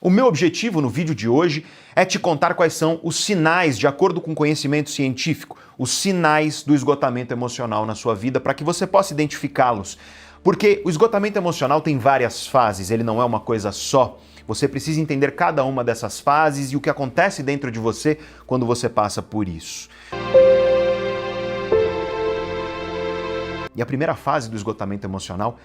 O meu objetivo no vídeo de hoje é te contar quais são os sinais, de acordo com o conhecimento científico, os sinais do esgotamento emocional na sua vida, para que você possa identificá-los. Porque o esgotamento emocional tem várias fases, ele não é uma coisa só. Você precisa entender cada uma dessas fases e o que acontece dentro de você quando você passa por isso. E a primeira fase do esgotamento emocional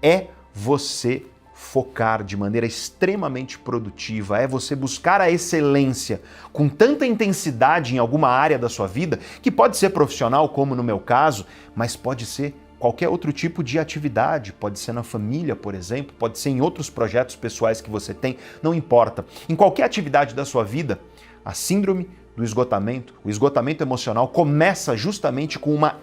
é você focar de maneira extremamente produtiva, é você buscar a excelência com tanta intensidade em alguma área da sua vida, que pode ser profissional, como no meu caso, mas pode ser qualquer outro tipo de atividade, pode ser na família, por exemplo, pode ser em outros projetos pessoais que você tem, não importa. Em qualquer atividade da sua vida, a síndrome do esgotamento, o esgotamento emocional começa justamente com uma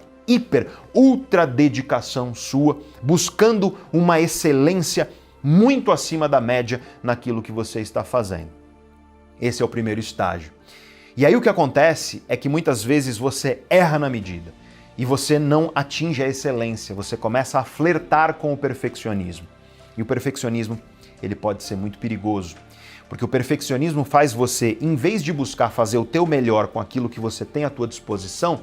ultra dedicação sua, buscando uma excelência muito acima da média naquilo que você está fazendo. Esse é o primeiro estágio. E aí o que acontece é que muitas vezes você erra na medida e você não atinge a excelência, você começa a flertar com o perfeccionismo. E o perfeccionismo, ele pode ser muito perigoso, porque o perfeccionismo faz você, em vez de buscar fazer o teu melhor com aquilo que você tem à tua disposição,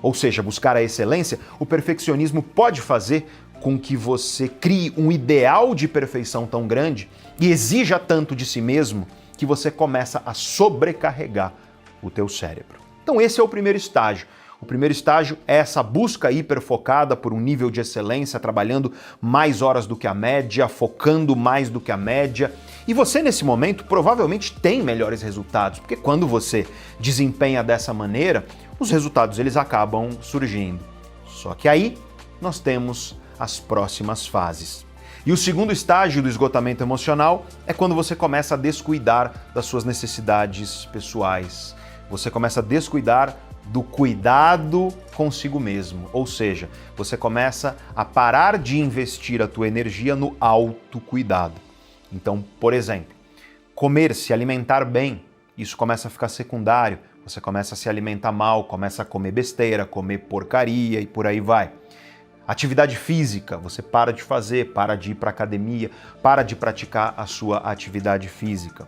ou seja, buscar a excelência, o perfeccionismo pode fazer com que você crie um ideal de perfeição tão grande e exija tanto de si mesmo que você começa a sobrecarregar o teu cérebro. Então esse é o primeiro estágio. O primeiro estágio é essa busca hiperfocada por um nível de excelência, trabalhando mais horas do que a média, focando mais do que a média. E você, nesse momento, provavelmente tem melhores resultados, porque quando você desempenha dessa maneira, os resultados eles acabam surgindo. Só que aí nós temos as próximas fases. E o segundo estágio do esgotamento emocional é quando você começa a descuidar das suas necessidades pessoais. Você começa a descuidar do cuidado consigo mesmo, ou seja, você começa a parar de investir a tua energia no autocuidado. Então, por exemplo, comer, se alimentar bem, isso começa a ficar secundário, você começa a se alimentar mal, começa a comer besteira, comer porcaria e por aí vai. Atividade física, você para de fazer, para de ir para a academia, para de praticar a sua atividade física.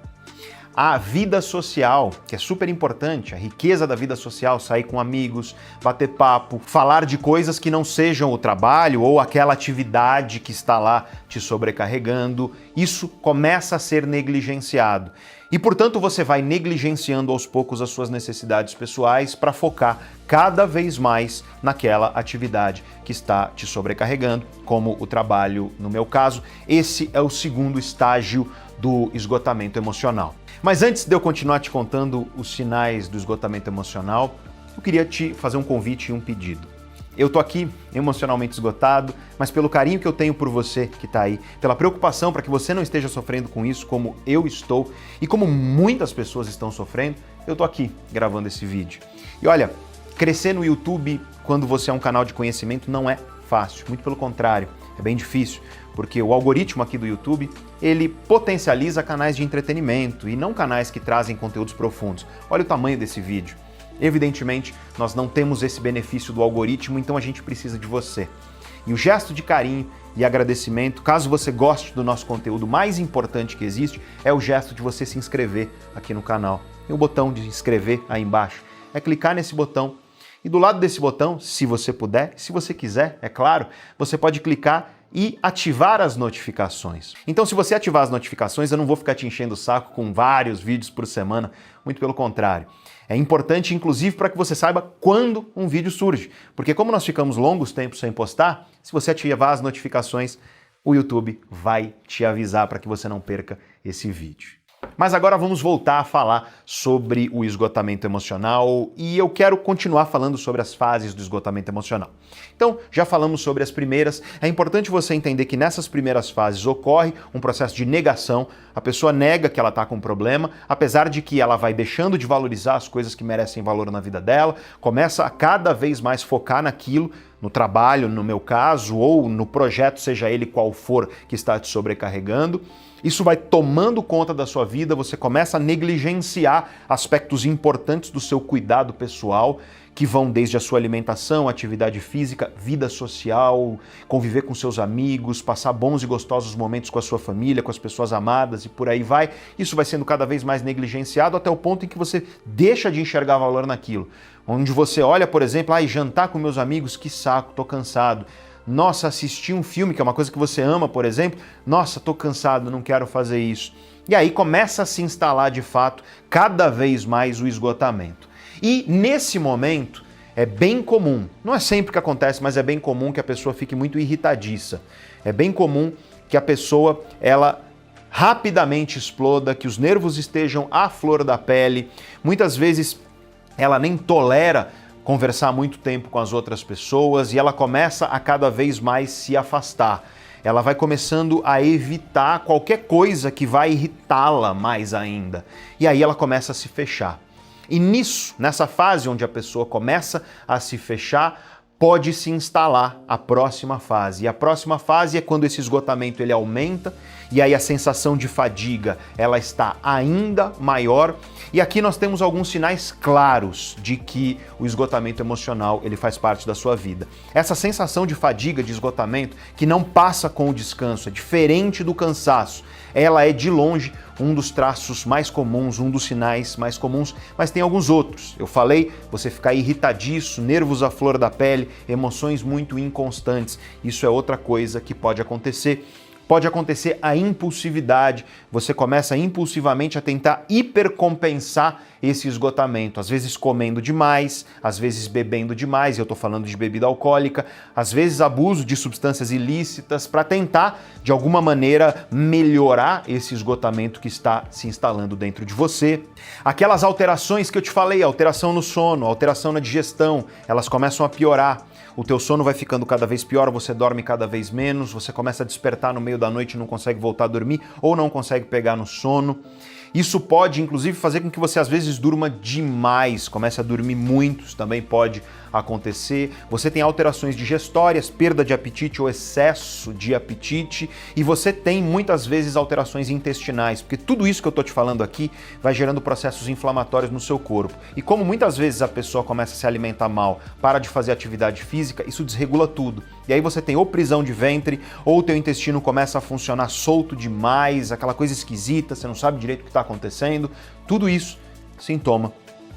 A vida social, que é super importante, a riqueza da vida social, sair com amigos, bater papo, falar de coisas que não sejam o trabalho ou aquela atividade que está lá te sobrecarregando, isso começa a ser negligenciado. E, portanto, você vai negligenciando aos poucos as suas necessidades pessoais para focar cada vez mais naquela atividade que está te sobrecarregando, como o trabalho, no meu caso. Esse é o segundo estágio do esgotamento emocional. Mas antes de eu continuar te contando os sinais do esgotamento emocional, eu queria te fazer um convite e um pedido. Eu tô aqui emocionalmente esgotado, mas pelo carinho que eu tenho por você que tá aí, pela preocupação para que você não esteja sofrendo com isso como eu estou e como muitas pessoas estão sofrendo, eu tô aqui gravando esse vídeo. E olha, crescer no YouTube quando você é um canal de conhecimento não é fácil, muito pelo contrário, é bem difícil, porque o algoritmo aqui do YouTube, ele potencializa canais de entretenimento e não canais que trazem conteúdos profundos. Olha o tamanho desse vídeo. Evidentemente, nós não temos esse benefício do algoritmo, então a gente precisa de você. E o gesto de carinho e agradecimento, caso você goste do nosso conteúdo, mais importante que existe é o gesto de você se inscrever aqui no canal. Tem o botão de inscrever aí embaixo. É clicar nesse botão e do lado desse botão, se você puder, se você quiser, é claro, você pode clicar e ativar as notificações. Então, se você ativar as notificações, eu não vou ficar te enchendo o saco com vários vídeos por semana, muito pelo contrário. É importante, inclusive, para que você saiba quando um vídeo surge, porque como nós ficamos longos tempos sem postar, se você ativar as notificações, o YouTube vai te avisar para que você não perca esse vídeo. Mas agora vamos voltar a falar sobre o esgotamento emocional e eu quero continuar falando sobre as fases do esgotamento emocional. Então, já falamos sobre as primeiras. É importante você entender que nessas primeiras fases ocorre um processo de negação. A pessoa nega que ela está com um problema, apesar de que ela vai deixando de valorizar as coisas que merecem valor na vida dela, começa a cada vez mais focar naquilo, no trabalho, no meu caso, ou no projeto, seja ele qual for, que está te sobrecarregando. Isso vai tomando conta da sua vida, você começa a negligenciar aspectos importantes do seu cuidado pessoal, que vão desde a sua alimentação, atividade física, vida social, conviver com seus amigos, passar bons e gostosos momentos com a sua família, com as pessoas amadas e por aí vai. Isso vai sendo cada vez mais negligenciado até o ponto em que você deixa de enxergar valor naquilo. Onde você olha, por exemplo, jantar com meus amigos, que saco, tô cansado. Nossa, assistir um filme, que é uma coisa que você ama, por exemplo, nossa, tô cansado, não quero fazer isso. E aí começa a se instalar de fato cada vez mais o esgotamento. E nesse momento é bem comum, não é sempre que acontece, mas é bem comum que a pessoa fique muito irritadiça. É bem comum que a pessoa ela rapidamente exploda, que os nervos estejam à flor da pele. Muitas vezes ela nem tolera conversar muito tempo com as outras pessoas e ela começa a cada vez mais se afastar. Ela vai começando a evitar qualquer coisa que vai irritá-la mais ainda. E aí ela começa a se fechar. E nessa fase onde a pessoa começa a se fechar, pode se instalar a próxima fase. E a próxima fase é quando esse esgotamento ele aumenta e aí a sensação de fadiga ela está ainda maior. E aqui nós temos alguns sinais claros de que o esgotamento emocional ele faz parte da sua vida. Essa sensação de fadiga, de esgotamento, que não passa com o descanso, é diferente do cansaço. Ela é de longe um dos traços mais comuns, um dos sinais mais comuns, mas tem alguns outros. Eu falei, você ficar irritadiço, nervos à flor da pele, emoções muito inconstantes. Isso é outra coisa que pode acontecer. Pode acontecer a impulsividade, você começa impulsivamente a tentar hipercompensar esse esgotamento, às vezes comendo demais, às vezes bebendo demais, eu estou falando de bebida alcoólica, às vezes abuso de substâncias ilícitas para tentar, de alguma maneira, melhorar esse esgotamento que está se instalando dentro de você. Aquelas alterações que eu te falei, alteração no sono, alteração na digestão, elas começam a piorar. O teu sono vai ficando cada vez pior, você dorme cada vez menos, você começa a despertar no meio da noite e não consegue voltar a dormir ou não consegue pegar no sono. Isso pode, inclusive, fazer com que você às vezes durma demais, comece a dormir muito, isso também pode acontecer. Você tem alterações digestórias, perda de apetite ou excesso de apetite, e você tem muitas vezes alterações intestinais, porque tudo isso que eu estou te falando aqui vai gerando processos inflamatórios no seu corpo. E como muitas vezes a pessoa começa a se alimentar mal, para de fazer atividade física, isso desregula tudo. E aí você tem ou prisão de ventre, ou o teu intestino começa a funcionar solto demais, aquela coisa esquisita, você não sabe direito o que está acontecendo. Tudo isso, sintoma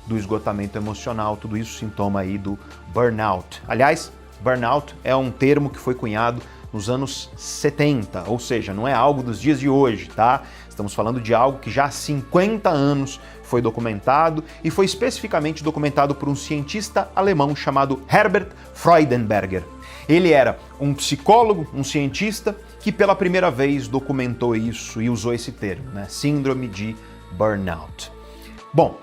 do esgotamento emocional, tudo isso sintoma aí do burnout. Aliás, burnout é um termo que foi cunhado nos anos 70, ou seja, não é algo dos dias de hoje, tá? Estamos falando de algo que já há 50 anos foi documentado e foi especificamente documentado por um cientista alemão chamado Herbert Freudenberger. Ele era um psicólogo, um cientista que pela primeira vez documentou isso e usou esse termo, né? Síndrome de burnout. Bom,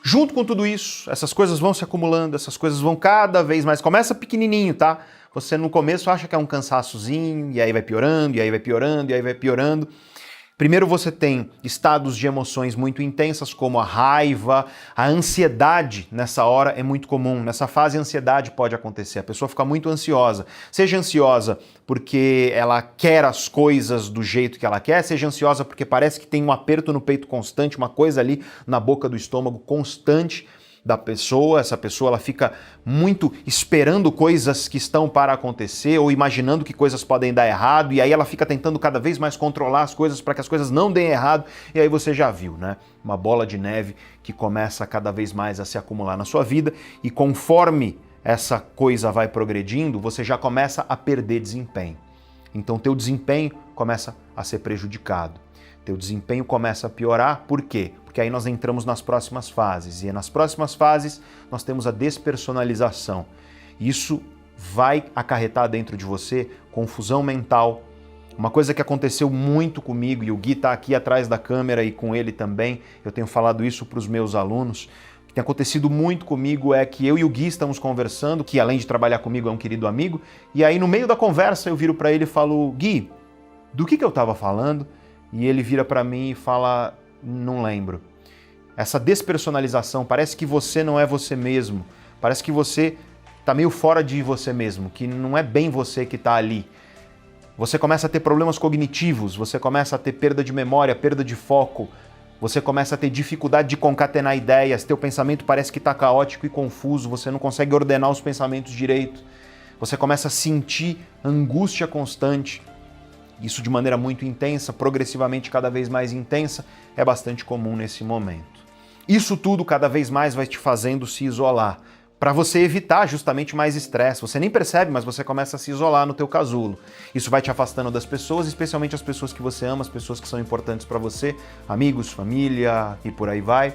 junto com tudo isso, essas coisas vão se acumulando, essas coisas vão cada vez mais. Começa pequenininho, tá? Você no começo acha que é um cansaçozinho, e aí vai piorando, e aí vai piorando, e aí vai piorando. Primeiro você tem estados de emoções muito intensas, como a raiva, a ansiedade nessa hora é muito comum. Nessa fase a ansiedade pode acontecer, a pessoa fica muito ansiosa. Seja ansiosa porque ela quer as coisas do jeito que ela quer, seja ansiosa porque parece que tem um aperto no peito constante, uma coisa ali na boca do estômago constante da pessoa. Essa pessoa ela fica muito esperando coisas que estão para acontecer ou imaginando que coisas podem dar errado e aí ela fica tentando cada vez mais controlar as coisas para que as coisas não deem errado e aí você já viu, né? Uma bola de neve que começa cada vez mais a se acumular na sua vida e conforme essa coisa vai progredindo, você já começa a perder desempenho. Então teu desempenho começa a ser prejudicado. Teu desempenho começa a piorar, por quê? Porque aí nós entramos nas próximas fases, e nas próximas fases nós temos a despersonalização. Isso vai acarretar dentro de você confusão mental. Uma coisa que aconteceu muito comigo, e o Gui está aqui atrás da câmera e com ele também, eu tenho falado isso para os meus alunos, o que tem acontecido muito comigo é que eu e o Gui estamos conversando, que além de trabalhar comigo é um querido amigo, e aí no meio da conversa eu viro para ele e falo, Gui, do que eu estava falando? E ele vira para mim e fala, não lembro. Essa despersonalização, parece que você não é você mesmo, parece que você está meio fora de você mesmo, que não é bem você que está ali. Você começa a ter problemas cognitivos, você começa a ter perda de memória, perda de foco, você começa a ter dificuldade de concatenar ideias, teu pensamento parece que está caótico e confuso, você não consegue ordenar os pensamentos direito, você começa a sentir angústia constante, isso de maneira muito intensa, progressivamente cada vez mais intensa, é bastante comum nesse momento. Isso tudo cada vez mais vai te fazendo se isolar, para você evitar justamente mais estresse. Você nem percebe, mas você começa a se isolar no teu casulo. Isso vai te afastando das pessoas, especialmente as pessoas que você ama, as pessoas que são importantes para você, amigos, família e por aí vai.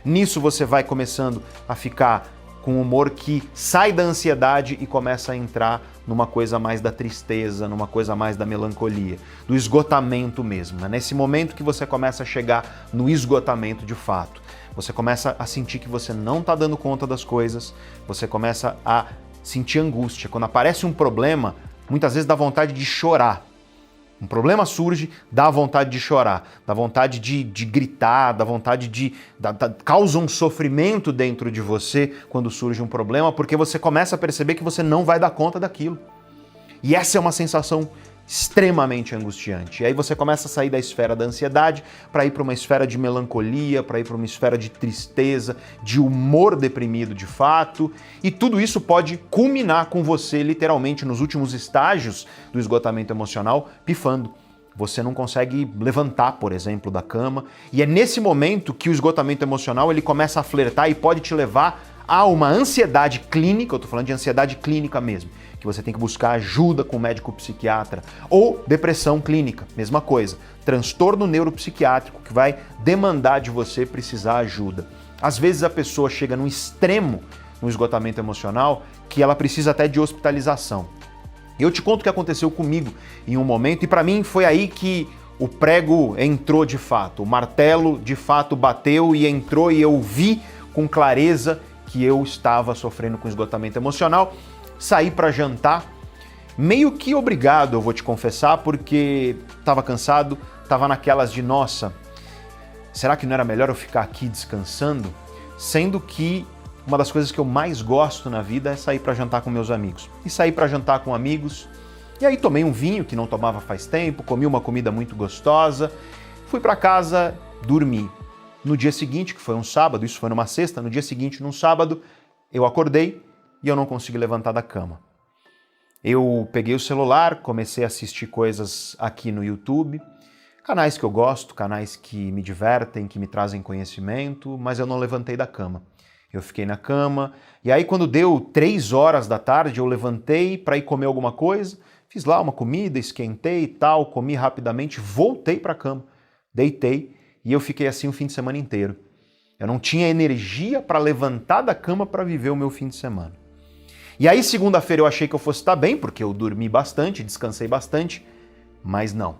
Nisso você vai começando a ficar com um humor que sai da ansiedade e começa a entrar numa coisa mais da tristeza, numa coisa mais da melancolia, do esgotamento mesmo. É nesse momento que você começa a chegar no esgotamento de fato. Você começa a sentir que você não está dando conta das coisas, você começa a sentir angústia. Quando aparece um problema, muitas vezes dá vontade de chorar. Um problema surge, dá vontade de chorar, dá vontade de gritar, dá vontade de... causa um sofrimento dentro de você quando surge um problema, porque você começa a perceber que você não vai dar conta daquilo. E essa é uma sensação extremamente angustiante. E aí você começa a sair da esfera da ansiedade para ir para uma esfera de melancolia, para ir para uma esfera de tristeza, de humor deprimido de fato, e tudo isso pode culminar com você literalmente nos últimos estágios do esgotamento emocional, pifando. Você não consegue levantar, por exemplo, da cama, e é nesse momento que o esgotamento emocional ele começa a flertar e pode te levar a uma ansiedade clínica, eu estou falando de ansiedade clínica mesmo, que você tem que buscar ajuda com o médico psiquiatra, ou depressão clínica, mesma coisa, transtorno neuropsiquiátrico que vai demandar de você precisar ajuda. Às vezes a pessoa chega num extremo no esgotamento emocional que ela precisa até de hospitalização. Eu te conto o que aconteceu comigo em um momento e para mim foi aí que o prego entrou de fato, o martelo de fato bateu e entrou e eu vi com clareza que eu estava sofrendo com esgotamento emocional. Saí para jantar, meio que obrigado, eu vou te confessar, porque estava cansado, estava naquelas de, nossa, será que não era melhor eu ficar aqui descansando? Sendo que uma das coisas que eu mais gosto na vida é sair para jantar com meus amigos. E saí para jantar com amigos, e aí tomei um vinho que não tomava faz tempo, comi uma comida muito gostosa, fui para casa, dormi. No dia seguinte, que foi um sábado, isso foi numa sexta, no dia seguinte, num sábado, eu acordei e eu não consegui levantar da cama. Eu peguei o celular, comecei a assistir coisas aqui no YouTube, canais que eu gosto, canais que me divertem, que me trazem conhecimento, mas eu não levantei da cama. Eu fiquei na cama, e aí quando deu 3 horas da tarde, eu levantei para ir comer alguma coisa, fiz lá uma comida, esquentei e tal, comi rapidamente, voltei para a cama, deitei, e eu fiquei assim o fim de semana inteiro. Eu não tinha energia para levantar da cama para viver o meu fim de semana. E aí segunda-feira eu achei que eu fosse estar bem, porque eu dormi bastante, descansei bastante, mas não.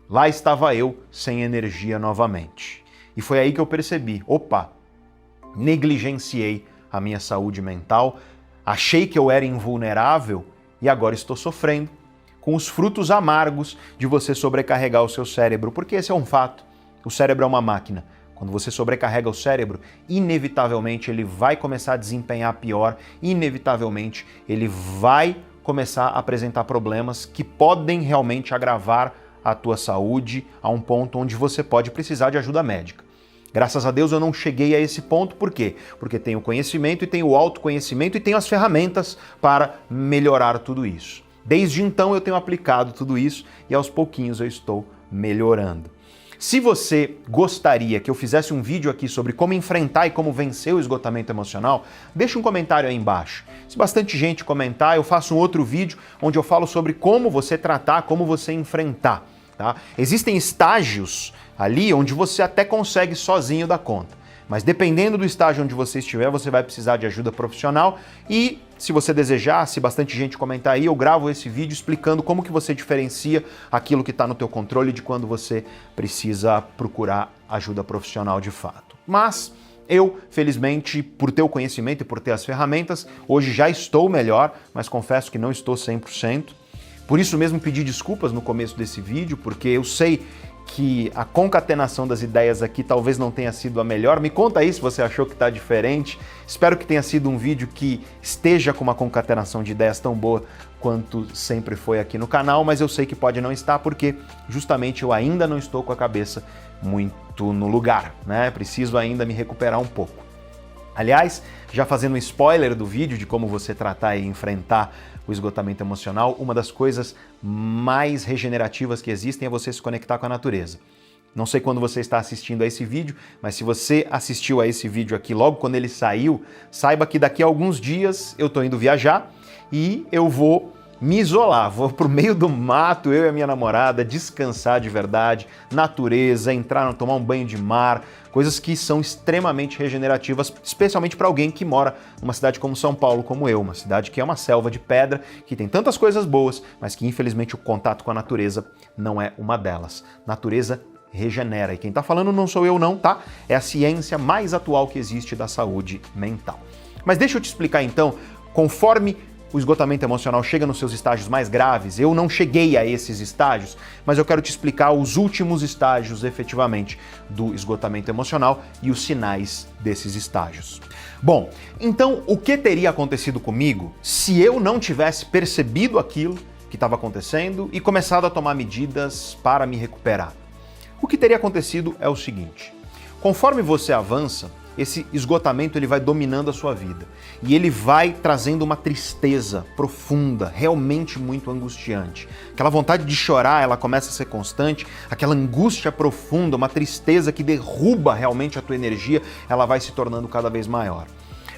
Lá estava eu sem energia novamente. E foi aí que eu percebi, opa, negligenciei a minha saúde mental, achei que eu era invulnerável e agora estou sofrendo com os frutos amargos de você sobrecarregar o seu cérebro, porque esse é um fato. O cérebro é uma máquina. Quando você sobrecarrega o cérebro, inevitavelmente ele vai começar a desempenhar pior, inevitavelmente ele vai começar a apresentar problemas que podem realmente agravar a tua saúde a um ponto onde você pode precisar de ajuda médica. Graças a Deus eu não cheguei a esse ponto, por quê? Porque tenho conhecimento e tenho o autoconhecimento e tenho as ferramentas para melhorar tudo isso. Desde então eu tenho aplicado tudo isso e aos pouquinhos eu estou melhorando. Se você gostaria que eu fizesse um vídeo aqui sobre como enfrentar e como vencer o esgotamento emocional, deixa um comentário aí embaixo. Se bastante gente comentar, eu faço um outro vídeo onde eu falo sobre como você tratar, como você enfrentar. Tá? Existem estágios ali onde você até consegue sozinho dar conta. Mas dependendo do estágio onde você estiver, você vai precisar de ajuda profissional e, se você desejar, se bastante gente comentar aí, eu gravo esse vídeo explicando como que você diferencia aquilo que está no teu controle de quando você precisa procurar ajuda profissional de fato. Mas eu, felizmente, por ter o conhecimento e por ter as ferramentas, hoje já estou melhor, mas confesso que não estou 100%. Por isso mesmo pedi desculpas no começo desse vídeo, porque eu sei que a concatenação das ideias aqui talvez não tenha sido a melhor. Me conta aí se você achou que está diferente. Espero que tenha sido um vídeo que esteja com uma concatenação de ideias tão boa quanto sempre foi aqui no canal, mas eu sei que pode não estar porque justamente eu ainda não estou com a cabeça muito no lugar, né? Preciso ainda me recuperar um pouco. Aliás, já fazendo um spoiler do vídeo de como você tratar e enfrentar o esgotamento emocional, uma das coisas mais regenerativas que existem é você se conectar com a natureza. Não sei quando você está assistindo a esse vídeo, mas se você assistiu a esse vídeo aqui logo quando ele saiu, saiba que daqui a alguns dias eu estou indo viajar e eu vou me isolar, vou pro meio do mato, eu e a minha namorada, descansar de verdade, natureza, tomar um banho de mar, coisas que são extremamente regenerativas, especialmente para alguém que mora numa cidade como São Paulo, como eu, uma cidade que é uma selva de pedra, que tem tantas coisas boas, mas que infelizmente o contato com a natureza não é uma delas. Natureza regenera, e quem tá falando não sou eu não, tá? É a ciência mais atual que existe da saúde mental. Mas deixa eu te explicar então, conforme o esgotamento emocional chega nos seus estágios mais graves, eu não cheguei a esses estágios, mas eu quero te explicar os últimos estágios, efetivamente, do esgotamento emocional e os sinais desses estágios. Bom, então o que teria acontecido comigo se eu não tivesse percebido aquilo que estava acontecendo e começado a tomar medidas para me recuperar? O que teria acontecido é o seguinte: conforme você avança, esse esgotamento ele vai dominando a sua vida e ele vai trazendo uma tristeza profunda, realmente muito angustiante. Aquela vontade de chorar, ela começa a ser constante, aquela angústia profunda, uma tristeza que derruba realmente a tua energia, ela vai se tornando cada vez maior.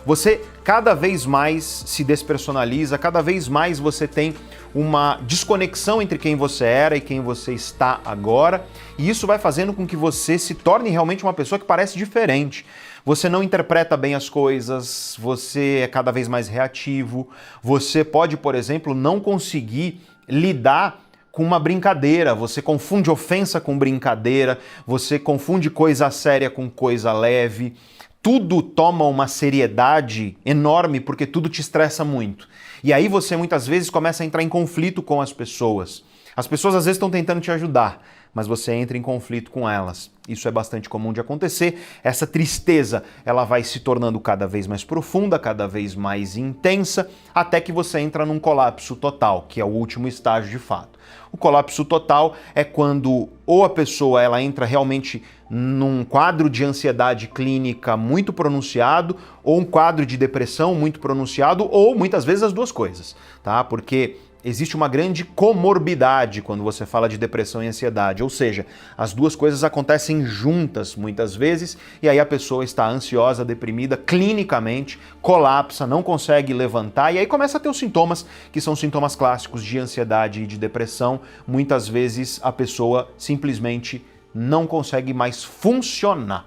Você cada vez mais se despersonaliza, cada vez mais você tem uma desconexão entre quem você era e quem você está agora, e isso vai fazendo com que você se torne realmente uma pessoa que parece diferente. Você não interpreta bem as coisas, você é cada vez mais reativo, você pode, por exemplo, não conseguir lidar com uma brincadeira, você confunde ofensa com brincadeira, você confunde coisa séria com coisa leve. Tudo toma uma seriedade enorme porque tudo te estressa muito. E aí você muitas vezes começa a entrar em conflito com as pessoas. As pessoas às vezes estão tentando te ajudar, mas você entra em conflito com elas. Isso é bastante comum de acontecer. Essa tristeza, ela vai se tornando cada vez mais profunda, cada vez mais intensa, até que você entra num colapso total, que é o último estágio de fato. O colapso total é quando ou a pessoa ela entra realmente num quadro de ansiedade clínica muito pronunciado, ou um quadro de depressão muito pronunciado, ou muitas vezes as duas coisas, tá? Porque existe uma grande comorbidade quando você fala de depressão e ansiedade, ou seja, as duas coisas acontecem juntas muitas vezes e aí a pessoa está ansiosa, deprimida, clinicamente, colapsa, não consegue levantar e aí começa a ter os sintomas que são sintomas clássicos de ansiedade e de depressão. Muitas vezes a pessoa simplesmente não consegue mais funcionar.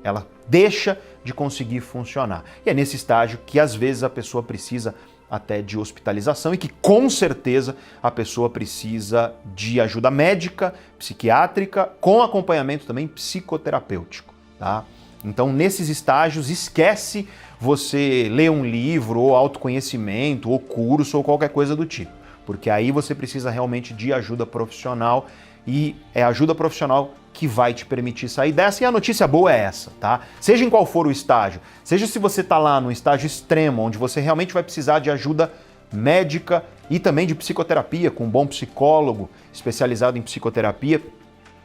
Ela deixa de conseguir funcionar. E é nesse estágio que às vezes a pessoa precisa até de hospitalização e que com certeza a pessoa precisa de ajuda médica, psiquiátrica, com acompanhamento também psicoterapêutico, tá? Então nesses estágios esquece você ler um livro ou autoconhecimento ou curso ou qualquer coisa do tipo, porque aí você precisa realmente de ajuda profissional e é a ajuda profissional que vai te permitir sair dessa, e a notícia boa é essa, tá? Seja em qual for o estágio, seja se você tá lá no estágio extremo, onde você realmente vai precisar de ajuda médica e também de psicoterapia, com um bom psicólogo especializado em psicoterapia,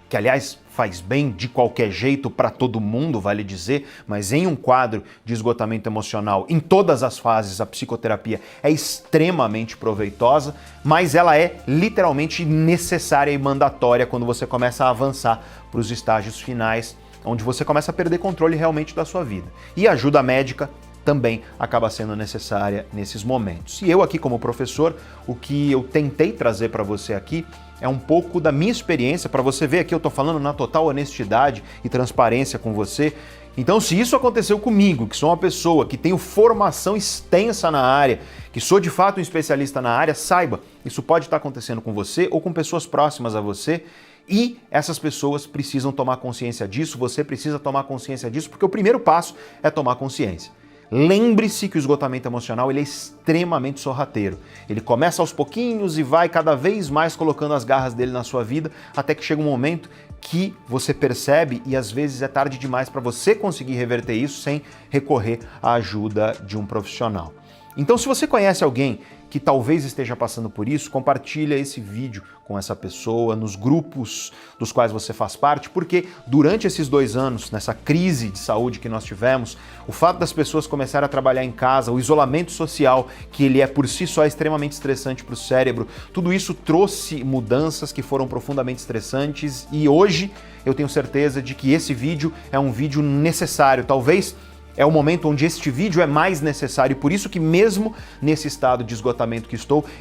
que aliás faz bem de qualquer jeito para todo mundo, vale dizer, mas em um quadro de esgotamento emocional, em todas as fases, a psicoterapia é extremamente proveitosa, mas ela é literalmente necessária e mandatória quando você começa a avançar para os estágios finais, onde você começa a perder controle realmente da sua vida. E a ajuda médica também acaba sendo necessária nesses momentos. E eu aqui como professor, o que eu tentei trazer para você aqui é um pouco da minha experiência, para você ver aqui, eu estou falando na total honestidade e transparência com você. Então, se isso aconteceu comigo, que sou uma pessoa que tenho formação extensa na área, que sou de fato um especialista na área, saiba, isso pode estar acontecendo com você ou com pessoas próximas a você, e essas pessoas precisam tomar consciência disso, você precisa tomar consciência disso, porque o primeiro passo é tomar consciência. Lembre-se que o esgotamento emocional ele é extremamente sorrateiro. Ele começa aos pouquinhos e vai cada vez mais colocando as garras dele na sua vida, até que chega um momento que você percebe e às vezes é tarde demais para você conseguir reverter isso sem recorrer à ajuda de um profissional. Então, se você conhece alguém que talvez esteja passando por isso, compartilha esse vídeo com essa pessoa nos grupos dos quais você faz parte, porque durante esses 2 anos, nessa crise de saúde que nós tivemos, o fato das pessoas começarem a trabalhar em casa, o isolamento social, que ele é por si só extremamente estressante para o cérebro, tudo isso trouxe mudanças que foram profundamente estressantes e hoje eu tenho certeza de que esse vídeo é um vídeo necessário, talvez é o momento onde este vídeo é mais necessário, por isso que mesmo nesse estado de esgotamento que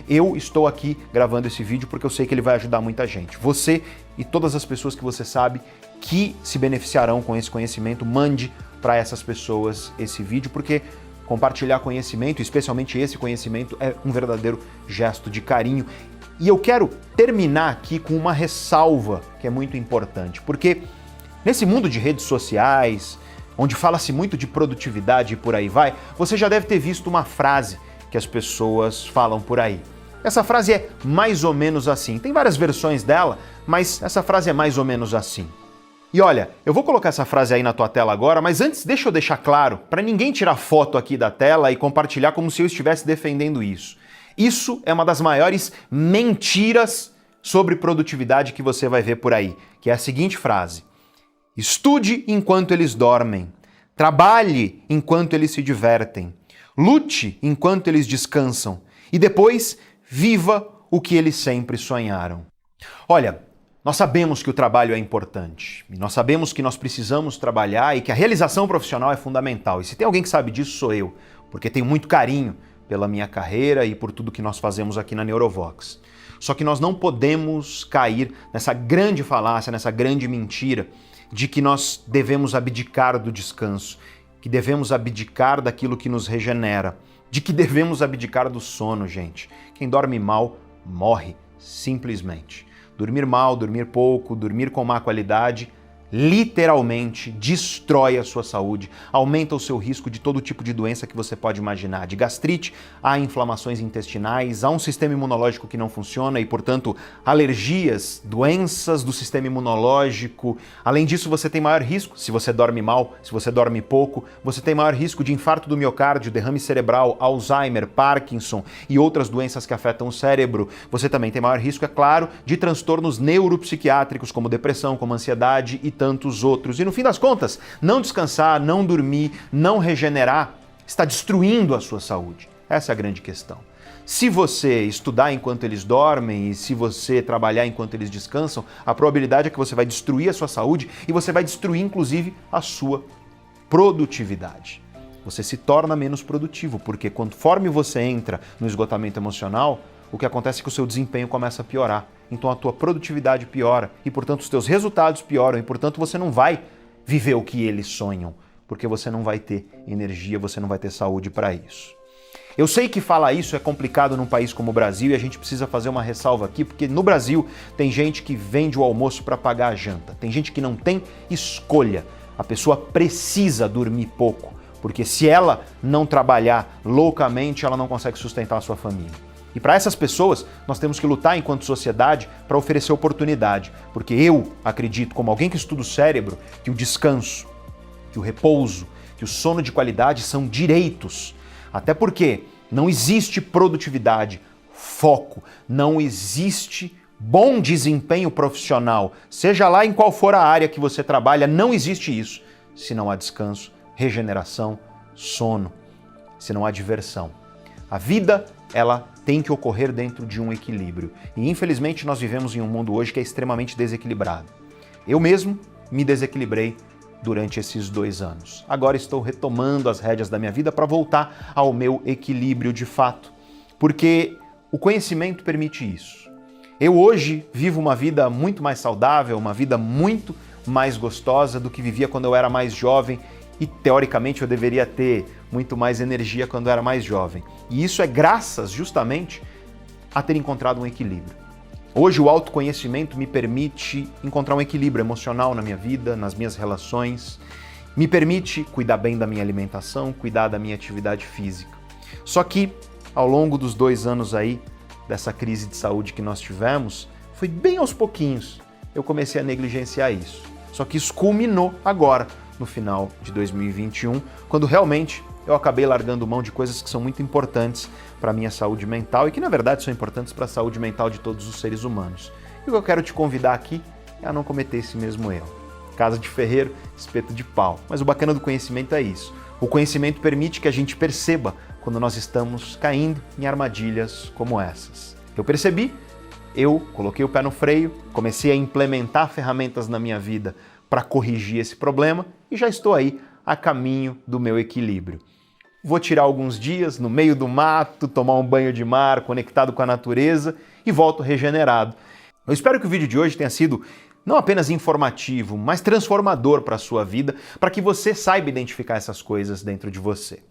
eu estou aqui gravando esse vídeo porque eu sei que ele vai ajudar muita gente. Você e todas as pessoas que você sabe que se beneficiarão com esse conhecimento, mande para essas pessoas esse vídeo, porque compartilhar conhecimento, especialmente esse conhecimento, é um verdadeiro gesto de carinho. E eu quero terminar aqui com uma ressalva que é muito importante, porque nesse mundo de redes sociais, onde fala-se muito de produtividade e por aí vai, você já deve ter visto uma frase que as pessoas falam por aí. Essa frase é mais ou menos assim. Tem várias versões dela, mas essa frase é mais ou menos assim. E olha, eu vou colocar essa frase aí na tua tela agora, mas antes deixa eu deixar claro, para ninguém tirar foto aqui da tela e compartilhar como se eu estivesse defendendo isso. Isso é uma das maiores mentiras sobre produtividade que você vai ver por aí, que é a seguinte frase: estude enquanto eles dormem, trabalhe enquanto eles se divertem, lute enquanto eles descansam e depois viva o que eles sempre sonharam. Olha, nós sabemos que o trabalho é importante, e nós sabemos que nós precisamos trabalhar e que a realização profissional é fundamental. E se tem alguém que sabe disso, sou eu, porque tenho muito carinho pela minha carreira e por tudo que nós fazemos aqui na Neurovox. Só que nós não podemos cair nessa grande falácia, nessa grande mentira de que nós devemos abdicar do descanso, que devemos abdicar daquilo que nos regenera, de que devemos abdicar do sono, gente. Quem dorme mal, morre, simplesmente. Dormir mal, dormir pouco, dormir com má qualidade, literalmente destrói a sua saúde, aumenta o seu risco de todo tipo de doença que você pode imaginar, de gastrite, há inflamações intestinais, há um sistema imunológico que não funciona e, portanto, alergias, doenças do sistema imunológico. Além disso, você tem maior risco, se você dorme mal, se você dorme pouco, você tem maior risco de infarto do miocárdio, derrame cerebral, Alzheimer, Parkinson e outras doenças que afetam o cérebro. Você também tem maior risco, é claro, de transtornos neuropsiquiátricos como depressão, como ansiedade e tantos outros. E no fim das contas, não descansar, não dormir, não regenerar, está destruindo a sua saúde. Essa é a grande questão. Se você estudar enquanto eles dormem e se você trabalhar enquanto eles descansam, a probabilidade é que você vai destruir a sua saúde e você vai destruir, inclusive, a sua produtividade. Você se torna menos produtivo, porque conforme você entra no esgotamento emocional, o que acontece é que o seu desempenho começa a piorar. Então a tua produtividade piora e, portanto, os teus resultados pioram e, portanto, você não vai viver o que eles sonham, porque você não vai ter energia, você não vai ter saúde para isso. Eu sei que falar isso é complicado num país como o Brasil e a gente precisa fazer uma ressalva aqui, porque no Brasil tem gente que vende o almoço para pagar a janta, tem gente que não tem escolha, a pessoa precisa dormir pouco, porque se ela não trabalhar loucamente, ela não consegue sustentar a sua família. E para essas pessoas, nós temos que lutar enquanto sociedade para oferecer oportunidade, porque eu acredito, como alguém que estuda o cérebro, que o descanso, que o repouso, que o sono de qualidade são direitos. Até porque não existe produtividade, foco, não existe bom desempenho profissional, seja lá em qual for a área que você trabalha, não existe isso, se não há descanso, regeneração, sono, se não há diversão. A vida, ela tem que ocorrer dentro de um equilíbrio. E infelizmente nós vivemos em um mundo hoje que é extremamente desequilibrado. Eu mesmo me desequilibrei durante esses 2 anos. Agora estou retomando as rédeas da minha vida para voltar ao meu equilíbrio de fato, porque o conhecimento permite isso. Eu hoje vivo uma vida muito mais saudável, uma vida muito mais gostosa do que vivia quando eu era mais jovem e, teoricamente, eu deveria ter muito mais energia quando eu era mais jovem. E isso é graças, justamente, a ter encontrado um equilíbrio. Hoje, o autoconhecimento me permite encontrar um equilíbrio emocional na minha vida, nas minhas relações, Me permite cuidar bem da minha alimentação, cuidar da minha atividade física. Só que, ao longo dos 2 anos aí, dessa crise de saúde que nós tivemos, foi bem aos pouquinhos eu comecei a negligenciar isso. Só que isso culminou agora, no final de 2021, quando realmente eu acabei largando mão de coisas que são muito importantes para a minha saúde mental e que, na verdade, são importantes para a saúde mental de todos os seres humanos. E o que eu quero te convidar aqui é a não cometer esse mesmo erro. Casa de ferreiro, espeto de pau. Mas o bacana do conhecimento é isso. O conhecimento permite que a gente perceba quando nós estamos caindo em armadilhas como essas. Eu percebi, eu coloquei o pé no freio, comecei a implementar ferramentas na minha vida para corrigir esse problema e já estou aí a caminho do meu equilíbrio. Vou tirar alguns dias no meio do mato, tomar um banho de mar, conectado com a natureza e volto regenerado. Eu espero que o vídeo de hoje tenha sido não apenas informativo, mas transformador para a sua vida, para que você saiba identificar essas coisas dentro de você.